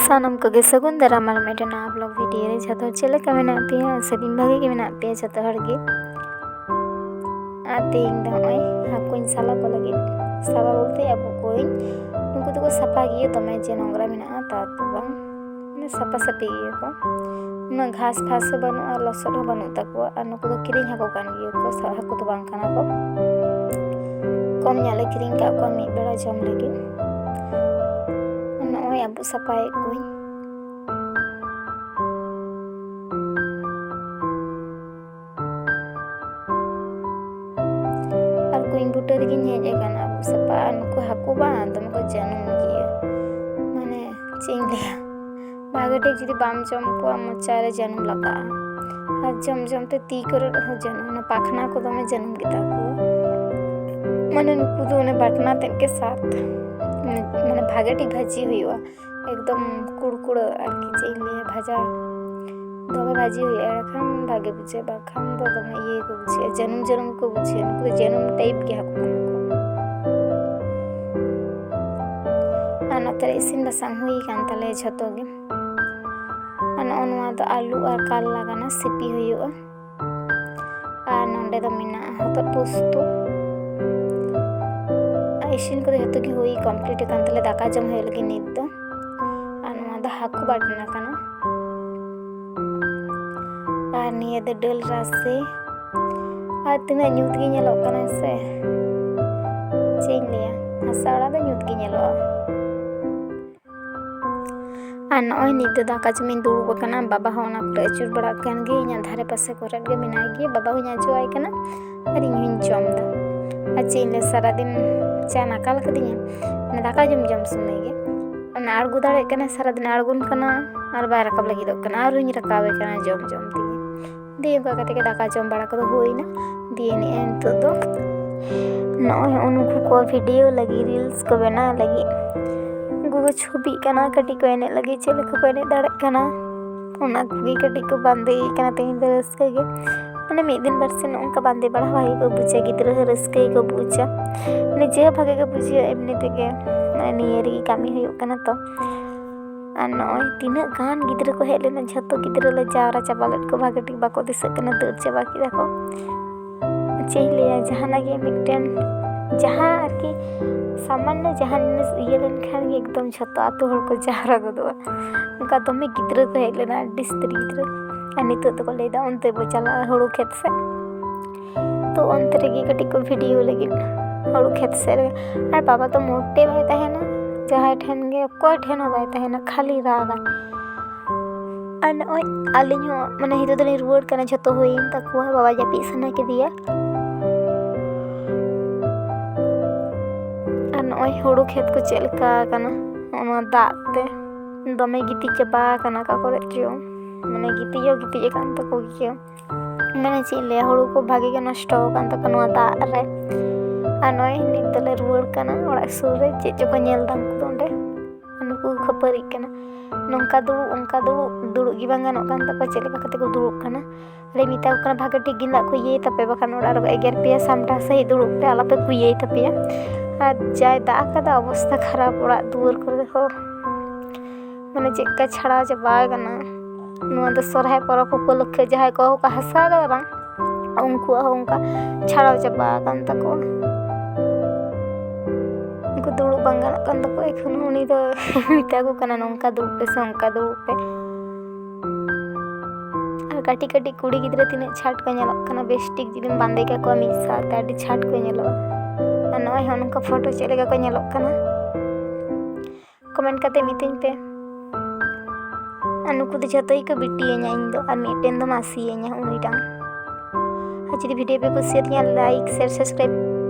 सानम को सगुन दारामार मेटन blog video रे जतो चले का मेना पे सदिन भागे के मेना पे जतो हर गे आते इंग दय हाकुन साला को लगे साला बोलते अब कोई उनको तो सफा गिए तो मैं जे नोंगरा मेना ता तो बंग ने सफा सफी गिए को ना घास फास बनु आ लसड बनु तको अनको तो किरिंग हाको कान गिए को हाको तो बांग काना को कम ᱧᱟᱞᱮ किरिंग का को मी बेड़ा जम लगे अब सफाई कोई और कोई बुटर की हेजे काना अब सफा नुको हाको बा तुमको जन्म किया माने चिंग लिया भागे ठीक जुदी बाम जम को मचारे जन्म लगा और जम जम ते ती कर हो जन्म ना पाखना को तो मैं जन्म गिता को माने नुको तो ने बटना तेन के साथ मैंने भागे ठीक भाजी हुई हुआ एकदम कुड़कुड़ आरकी चाहिए भाजा दमे भाजी हुई एरखान भागे बुझे बाखान तो दमे ये को बुझे जन्म जन्म को बुझे उनको जन्म टाइप के हाको आना तरे इसिन बसांग हुई कान तले झतो गे आना ओनवा तो आलू और काला गाना सिपी हुई हुआ आ नंडे तो मिना हतो पोस्तो इसिन को जतो की हुई कंप्लीट कान तले दाका जम होय लगी नित दो आनवा द हाकु बाटना काना आर निये द डल रासे आ तिना न्यूत गी नेलो काना से चेन लिया हसाड़ा द न्यूत गी नेलो आ नय नित दाका जमिन दुड़ुब काना बाबा होना करे चुर बड़ा कान गे इना धारे पासे कोरन गे मिना गे बाबा हुnya जोय काना और इन जम दा आ चेन ले सारा दिन चा नाकाल कदिया दाका जम जम समय गे आड़गू दाड़े कना सारा दिन आड़गुन कना और बाय रकाब लगी दो कना और रकाबे कना जम जम दिए दिए का कते के दाका जम बड़ा को होइना दिए ने एंतो दो नय उनको को वीडियो लगी रील्स को बना लगी गुगो छवि कना कटी को एने लगी चले को एने दाड़े कना उना कुगी कटी को बांधे कना तेन दरस के माने मिद दिन बरसे उनका बांधे बड़ा भाई को बुझे गिद्र रस्के को बुझा निजे भागे को बुझे एमनी तेगे माने नियरी कामी हुई कना तो आ नय तीना गान गिद्र को हेले ना झतो गिद्र ले जावरा चाबालट को भागे टिक बाको दिस कना दर चाबा की देखो चेलिया जहाना गे मिटन जहां आरकी सामान्य जहां ये लेन खान एकदम झतो आतो हर को जावरा गदो उनका दमे गिद्र को हेले ना डिस्त्री गिद्र नित तो लेदा उनते बो चला हड़ू खेत से तो अंत रे कटी को वीडियो लगी हड़ू खेत से और बाबा तो मोटे भाई तहना जहां ठन गे कोई ठन भाई तहना खाली रागा अन ओय आलिन हो माने हितो दनी रुवड़ कना झतो होइन तको बाबा जापी सना के दिया अन ओय हड़ू खेत को चलका कना ओना दाते दमे गिती चबा कना का करे जो माने गिती कान तको गियो माने चिले हड़ू को भागे के नष्ट कान तको नवा दा रे अनय नितले रुवड़ कना ओड़ा सुर रे चे जो को नेल दाम को दोंडे अनको खपरी कना नोंका दुड़ु गी बांगानो कान तको चले का कते को दुड़ु कना रे मिता को कना भागे ठीक गिंदा को ये तपे बखान ओड़ा रो एगर पे सामटा सही दुड़ु पे आला पे कुये तपे आ जाय दा का अवस्था खराब ओड़ा दुवर कर देखो माने चेका छड़ा जबा कना सोरहाय परब उपलक्षे जहाँ को हसा उनको उनका छाड़ा चाबा तको उनको दुड़ू बांगान तको एखन उनी तो मिता को कना नोंका दुड़ू पे से उनका दुड़ू पे और काटी काटी कुड़ी गिद्रे तिने छाट को नेलक कना बेस्टिक जिदिन बांधे का को मिस साथे आडी छाट को नेलवा और नय उनका फोटो चलेगा को नेलक कना कमेंट करते मितिन पे अनुको तो जतो ही को बिटिया इन दो और मिटेन दो मासी उनीटांग आज वीडियो पे कुछ लाइक शेयर सब्सक्राइब